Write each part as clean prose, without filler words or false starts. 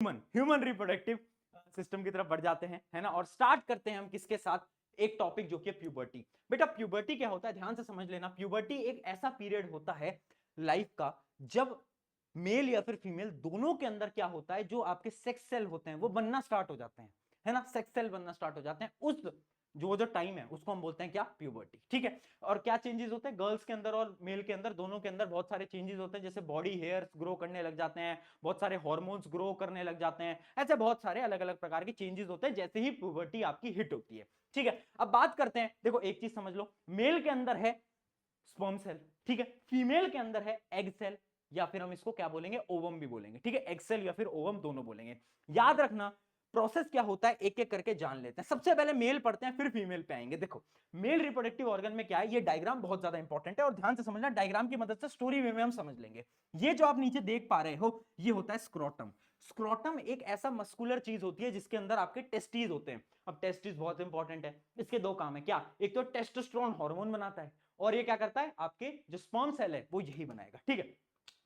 Human human reproductive system की तरफ बढ़ जाते हैं, है ना। और स्टार्ट करते हैं हम किसके साथ, एक टॉपिक जो कि प्यूबर्टी। बेटा प्यूबर्टी क्या होता है, ध्यान से समझ लेना। प्यूबर्टी एक ऐसा पीरियड होता है लाइफ का जब मेल या फिर फीमेल दोनों के अंदर क्या होता है, जो आपके सेक्स सेल होते हैं वो बनना स्टार्ट हो जाते हैं, है ना। सेक्स सेल बनना स्टार्ट हो जाते हैं, उस जो टाइम है उसको हम बोलते हैं क्या, प्यूबर्टी। ठीक है। और क्या चेंजेस होते हैं गर्ल्स के अंदर और मेल के अंदर, दोनों के अंदर बहुत सारे चेंजेस होते हैं, जैसे बॉडी हेयर्स ग्रो करने लग जाते हैं, बहुत सारे हार्मोन्स ग्रो करने लग जाते हैं, ऐसे बहुत सारे अलग अलग प्रकार के चेंजेस होते हैं जैसे ही प्यूबर्टी आपकी हिट होती है। ठीक है। अब बात करते हैं, देखो एक चीज समझ लो, मेल के अंदर है स्पर्म सेल, ठीक है, फीमेल के अंदर है एग सेल, या फिर हम इसको क्या बोलेंगे, ओवम भी बोलेंगे। ठीक है, एग सेल या फिर ओवम दोनों बोलेंगे। याद रखना प्रोसेस क्या होता है, एक एक करके जान लेते हैं। सबसे पहले मेल पढ़ते हैं, फिर फीमेल पे आएंगे। देखो मेल रिप्रोडक्टिव ऑर्गन में क्या है, ये डायग्राम बहुत ज्यादा इंपॉर्टेंट है और ध्यान से समझना, डायग्राम की मदद से स्टोरी वे में हम समझ लेंगे। ये जो आप नीचे देख पा रहे हो ये होता है स्क्रोटम। स्क्रोटम एक ऐसा मस्कुलर चीज होती है जिसके अंदर आपके टेस्टीज होते हैं। अब टेस्टीज बहुत इंपॉर्टेंट है, इसके दो काम है, क्या, एक तो टेस्टोस्टेरोन हार्मोन बनाता है, और ये क्या करता है, आपके जो स्पर्म सेल है वो यही बनाएगा। ठीक है।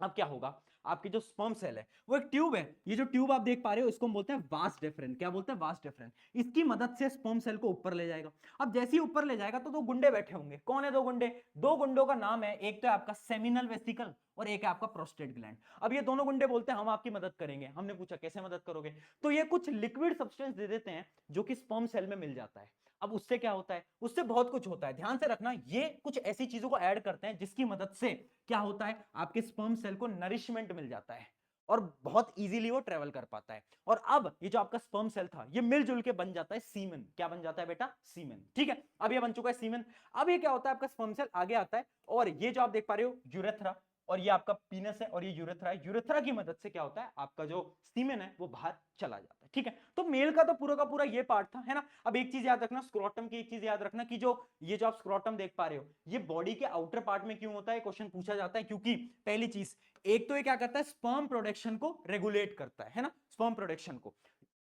अब क्या होगा, आपकी जो स्पर्म सेल है वो एक ट्यूब है, ये जो ट्यूब आप देख पा रहे हो इसको हम बोलते हैं वास डेफरेंस। क्या बोलते हैं, वास डेफरेंस। इसकी मदद से स्पर्म सेल को ऊपर ले जाएगा। अब जैसे ही ऊपर ले जाएगा तो दो गुंडे बैठे होंगे। कौन है दो गुंडे, दो गुंडों का नाम है, एक तो है आपका सेमिनल वेसिकल और एक है आपका प्रोस्टेट ग्लैंड। अब ये दोनों गुंडे बोलते हैं हम आपकी मदद करेंगे। हमने पूछा कैसे मदद करोगे, तो ये कुछ लिक्विड सब्सटेंस दे देते हैं जो कि स्पर्म सेल में मिल जाता है। अब उससे क्या होता है, उससे बहुत कुछ होता है, ध्यान से रखना, ये कुछ ऐसी चीजों को ऐड करते हैं जिसकी मदद से क्या होता है, आपके स्पर्म सेल को नरिशमेंट मिल जाता है और बहुत इजीली वो ट्रेवल कर पाता है। और अब ये जो आपका स्पर्म सेल था ये मिलजुल के बन जाता है सीमेन। क्या बन जाता है बेटा, सीमेन। ठीक है, अब ये बन चुका है सीमेन। अब ये क्या होता है, आपका स्पर्म सेल आगे आता है और ये जो आप देख पा रहे हो यूरेथ्रा, और ये आपका पीनस है और ये यूरेथ्रा है। यूरेथ्रा की मदद से क्या होता है, आपका जो सीमेन है वो बाहर चला जाता है। ठीक है, तो मेल का तो पूरा का पूरा ये पार्ट था, है ना। अब एक चीज याद रखना, स्क्रोटम की एक चीज याद रखना कि जो ये जो आप स्क्रोटम देख पा रहे हो ये बॉडी के आउटर पार्ट में क्यों होता है, क्वेश्चन पूछा जाता है। क्योंकि पहली चीज, एक तो ये क्या करता है, स्पर्म प्रोडक्शन को रेगुलेट करता है ना, स्पर्म प्रोडक्शन को।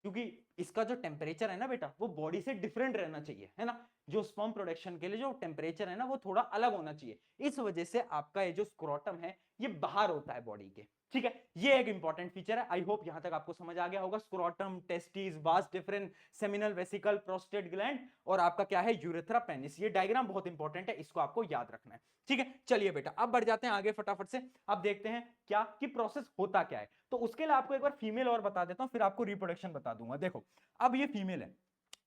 क्योंकि इसका जो टेम्परेचर है ना बेटा वो बॉडी से डिफरेंट रहना चाहिए, है ना। जो स्पर्म प्रोडक्शन के लिए जो टेम्परेचर है ना वो थोड़ा अलग होना चाहिए। इस वजह से आपका ये जो स्क्रोटम है ये बाहर होता है बॉडी के। ठीक है, ये एक इंपॉर्टेंट फीचर है। आई होप यहां तक आपको समझ आ गया होगा। Scrotum, testis, vas deferens, seminal vesicle, prostate gland और आपका क्या है, यूरेथ्रा पेनिस। ये डायग्राम बहुत इंपॉर्टेंट है, इसको आपको याद रखना है। ठीक है, चलिए बेटा अब बढ़ जाते हैं आगे फटाफट से। अब देखते हैं क्या कि प्रोसेस होता क्या है। तो उसके लिए आपको एक बार फीमेल और बता देता हूं, फिर आपको रिप्रोडक्शन बता दूंगा। देखो अब ये फीमेल है,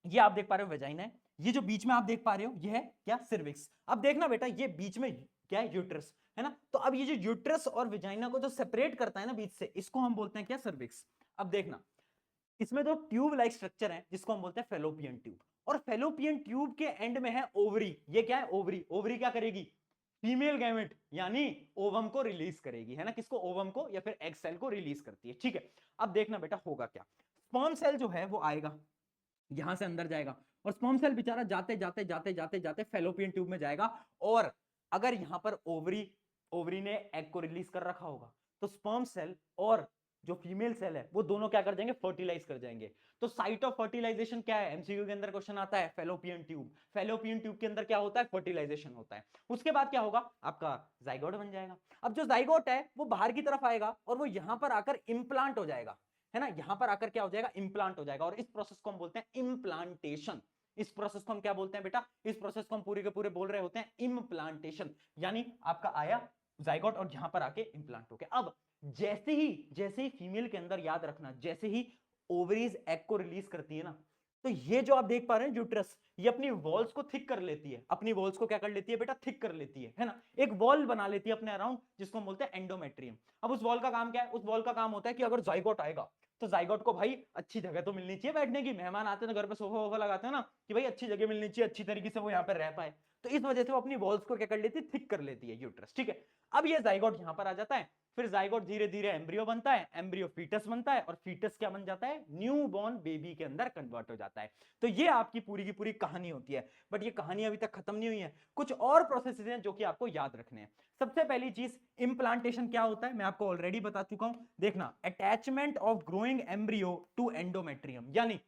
ये आप देख पा रहे हो वेजाइना है, ये जो बीच में आप देख पा रहे हो ये है क्या, सिर्विक्स। अब देखना बेटा ये बीच में क्या है, यूट्रस, है ना। तो अब ये जो यूट्रस और वेजाइना को जो सेपरेट करता है ना बीच से, इसको हम बोलते हैं क्या, सर्विक्स। अब देखना इसमें जो ट्यूब लाइक स्ट्रक्चर है जिसको हम बोलते हैं फेलोपियन ट्यूब, और फेलोपियन ट्यूब के एंड में है ओवरी। ये क्या है, ओवरी। ओवरी क्या करेगी, फीमेल गैमेट यानी ओवम को रिलीज करेगी, है ना। किसको, ओवम को या फिर एग सेल को रिलीज करती है। ठीक है, अब देखना बेटा होगा क्या, स्पर्म सेल जो है वो आएगा यहां से अंदर जाएगा, और स्पर्म सेल बेचारा जाते जाते जाते जाते जाते फेलोपियन ट्यूब में जाएगा। और अगर यहां पर ओवरी ओवरी ने एग को रिलीज कर रखा होगा तो स्पर्म सेल और जो फीमेल सेल है वो दोनों क्या कर जाएंगे, फर्टिलाइज कर जाएंगे। तो साइट ऑफ फर्टिलाइजेशन क्या है, एमसीक्यू के अंदर क्वेश्चन आता है, फेलोपियन ट्यूब। फेलोपियन ट्यूब के अंदर क्या होता है, फर्टिलाइजेशन होता है। उसके बाद क्या होगा, आपका जाइगोट बन जाएगा। अब जो जाइगोट है वो बाहर की तरफ आएगा और वो यहां पर आकर इंप्लांट हो जाएगा, है ना। यहां पर आकर क्या हो जाएगा, इंप्लांट हो जाएगा। और इस प्रोसेस को हम बोलते हैं इम्प्लांटेशन। इस प्रोसेस को हम क्या बोलते हैं बेटा, इस प्रोसेस को हम पूरे के पूरे बोल रहे होते हैं इम्प्लांटेशन। यानी आपका आया जाइगोट और यहां पर आके इंप्लांट हो गया। अब जैसे ही फीमेल के अंदर, याद रखना, जैसे ही ओवरीज एग को रिलीज करती है ना, तो ये जो आप देख पा रहे हैं यूट्रस, ये अपनी वॉल्स को थिक कर लेती है। अपनी वॉल्स को क्या कर लेती है बेटा, थिक कर लेती है ना। एक वॉल बना लेती है अपने अराउंड जिसको हम बोलते हैं एंडोमेट्रियम। अब उस वॉल का काम क्या है, उस वॉल का काम होता है कि अगर जाइगोट आएगा तो जाइगोट को भाई अच्छी जगह तो मिलनी चाहिए बैठने की। मेहमान आते हैं तो घर पे सोफा वोफा लगाते हैं ना, कि भाई अच्छी जगह मिलनी चाहिए, अच्छी तरीके से वो यहाँ पर रह पाए। तो इस वजह से वो अपनी वॉल्स को क्या कर लेती है, थिक कर लेती है यूट्रस। ठीक है, अब ये जाइगोट यहां पर आ जाता है, फिर जाइगोट धीरे धीरे एम्ब्रियो बनता है, एम्ब्रियो फीटस बनता है, और फीटस क्या बन जाता है, न्यू बॉर्न बेबी के अंदर कन्वर्ट हो जाता है। तो ये आपकी पूरी की पूरी कहानी होती है। बट ये कहानी अभी तक खत्म नहीं हुई है, कुछ और प्रोसेसेस हैं जो कि आपको याद रखने हैं। सबसे पहली चीज, इंप्लांटेशन क्या होता है मैं आपको ऑलरेडी बता चुका हूं। देखना, attachment of growing embryo to endometrium, यानी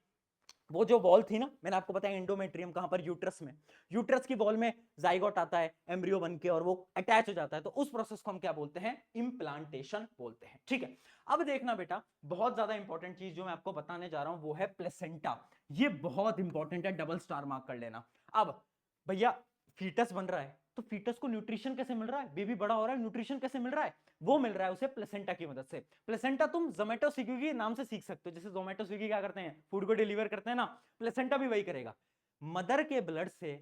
वो जो वॉल थी ना, मैंने आपको बताया एंडोमेट्रियम कहां पर, यूट्रस में, यूट्रस की वॉल में जाइगोट आता है एम्ब्रियो बन के और वो अटैच हो जाता है, तो उस प्रोसेस को हम क्या बोलते हैं, इम्प्लांटेशन बोलते हैं। ठीक है, अब देखना बेटा, बहुत ज्यादा इंपॉर्टेंट चीज जो मैं आपको बताने जा रहा हूं वो है प्लेसेंटा। ये बहुत इंपॉर्टेंट है, डबल स्टार मार्क कर लेना। अब भैया फीटस बन रहा है, तो फीटस को न्यूट्रिशन कैसे मिल रहा है, बेबी बड़ा हो रहा है, न्यूट्रिशन कैसे मिल रहा है, वो मिल रहा है उसे प्लेसेंटा की मदद से। प्लेसेंटा तुम जोमेटो स्विगी के नाम से सीख सकते हो, जैसे जोमेटो स्विगी क्या करते हैं, फूड को डिलीवर करते हैं ना, प्लेसेंटा भी वही करेगा। मदर के ब्लड से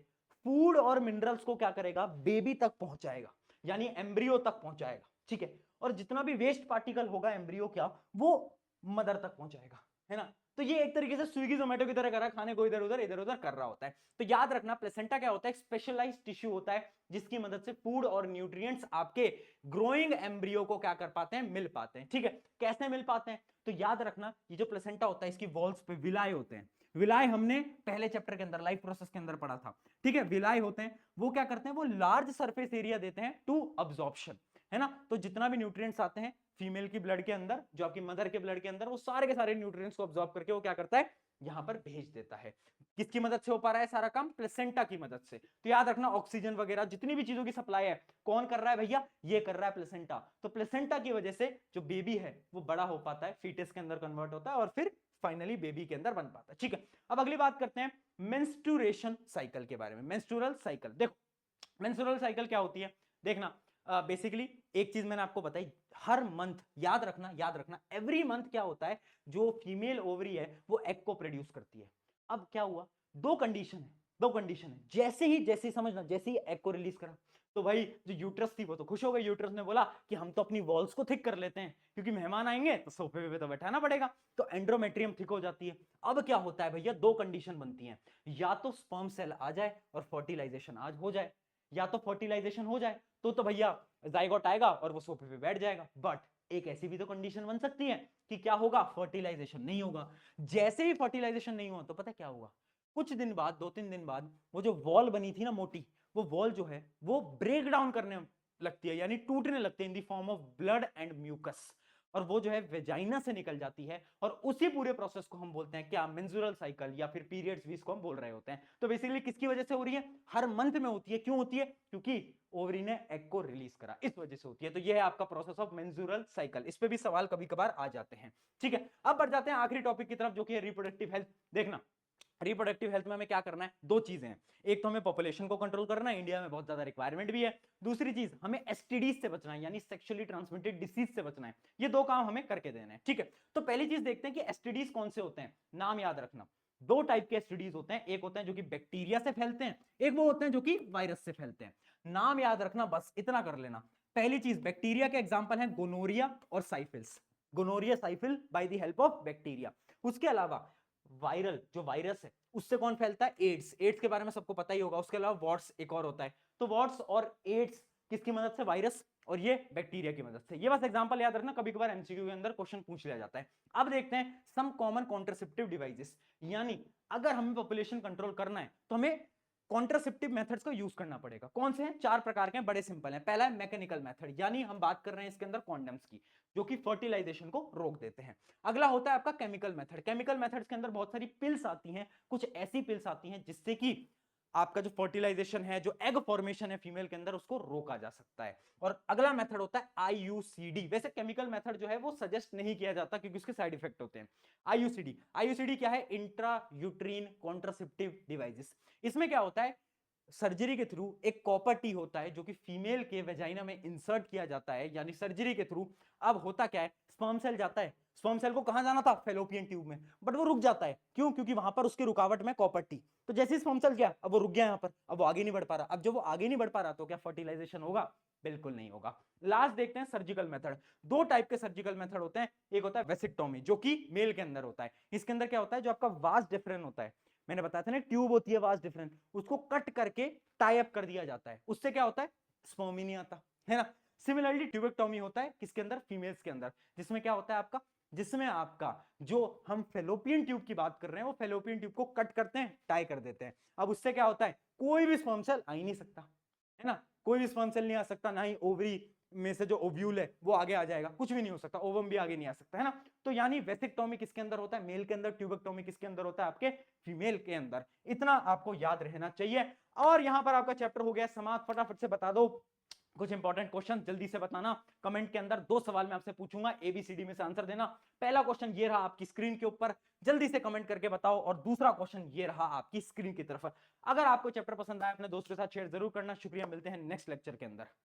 फूड और मिनरल्स को क्या करेगा, बेबी तक पहुंचाएगा, यानी एम्ब्रियो तक पहुंचाएगा। ठीक है, और जितना भी वेस्ट पार्टिकल होगा एम्ब्रियो क्या, वो मदर तक पहुंचाएगा, है ना। तो ये एक तरीके से स्विगी जोमेटो की तरह कर रहा है, खाने को इधर उधर कर रहा होता है। तो याद रखना, प्लेसेंटा क्या होता है, स्पेशलाइज्ड टिश्यू होता है जिसकी मदद से फूड और न्यूट्रिएंट्स आपके ग्रोइंग एम्ब्रियो को क्या कर पाते हैं, मिल पाते हैं। ठीक है, कैसे मिल पाते हैं, तो याद रखना ये जो प्लेसेंटा होता है इसकी वॉल्स पे विलाय होते हैं। विलाय हमने पहले चैप्टर के अंदर लाइफ प्रोसेस के अंदर पढ़ा था। ठीक है, विलाय होते हैं, वो क्या करते हैं, वो लार्ज सरफेस एरिया देते हैं टू अब्जॉर्प्शन, है ना। तो जितना भी न्यूट्रिएंट्स आते हैं फीमेल की ब्लड के अंदर, जो आपकी मदर के ब्लड के अंदर, वो सारे के सारे न्यूट्रिएंट्स को अब्सॉर्ब करके वो क्या करता है, यहां पर भेज देता है। किसकी मदद से हो पा रहा है सारा काम, प्लेसेंटा की मदद से। तो याद रखना, ऑक्सीजन वगैरह जितनी भी चीजों की सप्लाई है कौन कर रहा है भैया, ये कर रहा है प्लेसेंटा। तो प्लेसेंटा की वजह से जो बेबी है वो बड़ा हो पाता है, फीटस के अंदर कन्वर्ट होता है और फिर फाइनली बेबी के अंदर बन पाता है। ठीक है, अब अगली बात करते हैं मेंस्ट्रुएशन साइकिल के बारे में। मेंस्ट्रुअल साइकिल, देखो मेंस्ट्रुअल साइकिल क्या होती है, देखना बेसिकली एक चीज मैंने आपको बताई, हर मंथ, याद रखना एवरी मंथ क्या होता है, जो फीमेल ओवरी है वो एग को प्रोड्यूस करती है। अब क्या हुआ, दो कंडीशन है, जैसे ही समझना, जैसे ही एग को रिलीज करा, तो भाई जो यूट्रस थी वो तो खुश हो गई, यूट्रस ने बोला कि हम तो अपनी वॉल्स को थिक कर लेते हैं, क्योंकि मेहमान आएंगे तो सोफे पे तो बैठाना पड़ेगा, तो एंड्रोमेट्रियम थिक हो जाती है। अब क्या होता है भैया, दो कंडीशन बनती हैं, या तो स्पर्म सेल आ जाए और फर्टिलाइजेशन आज हो जाए, या तो फर्टिलाइजेशन हो जाए तो भैया जाइगोट आएगा और वो सोफे पे बैठ जाएगा। बट एक ऐसी भी तो कंडीशन बन सकती है कि क्या होगा, फर्टिलाइजेशन नहीं होगा। जैसे ही फर्टिलाइजेशन नहीं हुआ तो पता क्या होगा, कुछ दिन बाद, 2-3 दिन बाद, वो जो वॉल बनी थी ना मोटी, वो वॉल जो है वो ब्रेक डाउन करने लगती है, यानी टूटने लगती है in the form of blood and mucus, और वो जो है वेजाइना से निकल जाती है, और उसी पूरे प्रोसेस को हम बोलते हैं क्या, मेंस्ट्रुअल साइकिल या फिर पीरियड्स भी इसको हम बोल रहे होते हैं। तो बेसिकली किसकी वजह से हो रही है, हर मंथ में होती है, क्यों होती है, क्योंकि ओवरी ने एग को रिलीज करा, इस वजह से होती है। तो ये है आपका प्रोसेस ऑफ मेंस्ट्रुअल साइकिल, इस पे भी सवाल कभी कभार आ जाते हैं। ठीक है, अब बढ़ जाते हैं आखिरी टॉपिक की तरफ, जो कि है रिप्रोडक्टिव हेल्थ। देखना, रिप्रोडक्टिव हेल्थ में हमें क्या करना है, दो चीजें हैं, एक तो हमें पॉपुलेशन को कंट्रोल करना है, इंडिया में बहुत ज्यादा रिक्वायरमेंट भी है, दूसरी चीज हमें एसटीडीज से बचना है, यानी सेक्सुअली ट्रांसमिटेड डिसीज से बचना है। ये दो काम हमें करके देने हैं। ठीक है, तो पहली चीज देखते हैं कि एसटीडीज कौन से होते हैं। नाम याद रखना, दो टाइप के एसटीडीज होते हैं, एक होते हैं जो कि बैक्टीरिया से फैलते हैं, एक वो होते हैं जो कि वायरस से फैलते हैं। नाम याद रखना, बस इतना कर लेना। पहली चीज, बैक्टीरिया के एग्जांपल हैं गोनोरिया और syphilis, gonorrhoea syphilis by the help of bacteria. उसके अलावा वायरल, जो वायरस है उससे कौन फैलता है, एड्स, एड्स के बारे में सबको पता ही होगा। उसके अलावा वॉट्स एक और होता है, तो वॉट्स और एड्स किसकी मदद से, वायरस, और ये बैक्टीरिया की मदद से। ये बस एग्जांपल याद रखना, कभी कभार एमसीक्यू के अंदर क्वेश्चन पूछ लिया जाता है। अब देखते हैं सम कॉमन कॉन्ट्रासेप्टिव डिवाइसेस, यानी अगर हमें पॉपुलेशन कंट्रोल करना है तो हमें कॉन्ट्रासेप्टिव मेथड्स को यूज करना पड़ेगा। कौन से हैं, चार प्रकार के हैं, बड़े सिंपल हैं। पहला है मैकेनिकल मेथड, यानी हम बात कर रहे हैं इसके अंदर कॉन्डम्स की, जो कि फर्टिलाइजेशन को रोक देते हैं। अगला होता है आपका केमिकल मेथड। केमिकल मेथड्स के अंदर बहुत सारी पिल्स आती हैं, कुछ ऐसी पिल्स आती हैं जिससे कि आपका जो फर्टिलाइजेशन है, जो एग फॉर्मेशन है फीमेल के अंदर, उसको रोका जा सकता है। और अगला मेथड होता है आईयूसीडी। वैसे केमिकल मेथड जो है वो सजेस्ट नहीं किया जाता क्योंकि उसके साइड इफेक्ट होते हैं। आईयूसीडी, आईयूसीडी क्या है, इंट्रा यूट्रीन कॉन्ट्रासेप्टिव डिवाइसेस। इसमें क्या होता है, सर्जरी के थ्रू एक कॉपर टी होता है जो कि फीमेल के वेजाइना में इंसर्ट किया जाता है, यानी सर्जरी के थ्रू। अब होता क्या है, स्पर्म सेल जाता है, स्पर्म सेल को कहां जाना था, फेलोपियन ट्यूब में, बट वो रुक जाता है, क्यों, क्योंकि वहां पर उसकी रुकावट में कॉपर टी। तो जैसे ही स्पर्म सेल गया, अब वो रुक गया यहाँ पर, अब वो आगे नहीं बढ़ पा रहा। अब जब वो आगे नहीं बढ़ पा रहा तो क्या फर्टिलाइजेशन होगा, बिल्कुल नहीं होगा। लास्ट देखते हैं सर्जिकल मेथड। दो टाइप के सर्जिकल मेथड होते हैं, एक होता है वेसिक्टोमी, जो कि मेल के अंदर होता है। इसके अंदर क्या होता है, जो आपका वास डिफरेंट होता है, मैंने बताया था ना, ट्यूब होती है वास डिफरेंट, उसको कट करके टाई अप कर दिया जाता है, उससे क्या होता है, स्पर्म ही नहीं आता, है ना। सिमिलरली ट्यूबेक्टोमी होता है किसके अंदर, फीमेल्स के अंदर, जिसमें क्या होता है आपका, जिसमें आपका जो हम फेलोपियन ट्यूब की बात कर रहे हैं, वो फेलोपियन ट्यूब को कट करते हैं, टाई कर देते हैं। अब उससे क्या होता है, कोई भी स्पर्म सेल आ ही नहीं सकता, है ना, कोई भी स्पर्म सेल नहीं आ सकता, ना ही ओवरी में से जो ओव्यूल है वो आगे आ जाएगा, कुछ भी नहीं हो सकता, ओवम भी आगे नहीं आ सकता, है ना। तो यानी वेसिक्टोमी किसके अंदर होता है, मेल के अंदर, ट्यूबेक्टोमी किसके अंदर होता है, आपके फीमेल के अंदर। इतना आपको याद रहना चाहिए। और यहां पर आपका चैप्टर हो गया समाप्त। फटाफट से बता दो कुछ इंपॉर्टेंट क्वेश्चन, जल्दी से बताना कमेंट के अंदर। 2 सवाल मैं आपसे पूछूंगा, एबीसीडी में से आंसर देना। पहला क्वेश्चन ये रहा आपकी स्क्रीन के ऊपर, जल्दी से कमेंट करके बताओ। और दूसरा क्वेश्चन ये रहा आपकी स्क्रीन की तरफ। अगर आपको चैप्टर पसंद आया अपने दोस्तों के साथ शेयर जरूर करना। शुक्रिया, मिलते हैं नेक्स्ट लेक्चर के अंदर।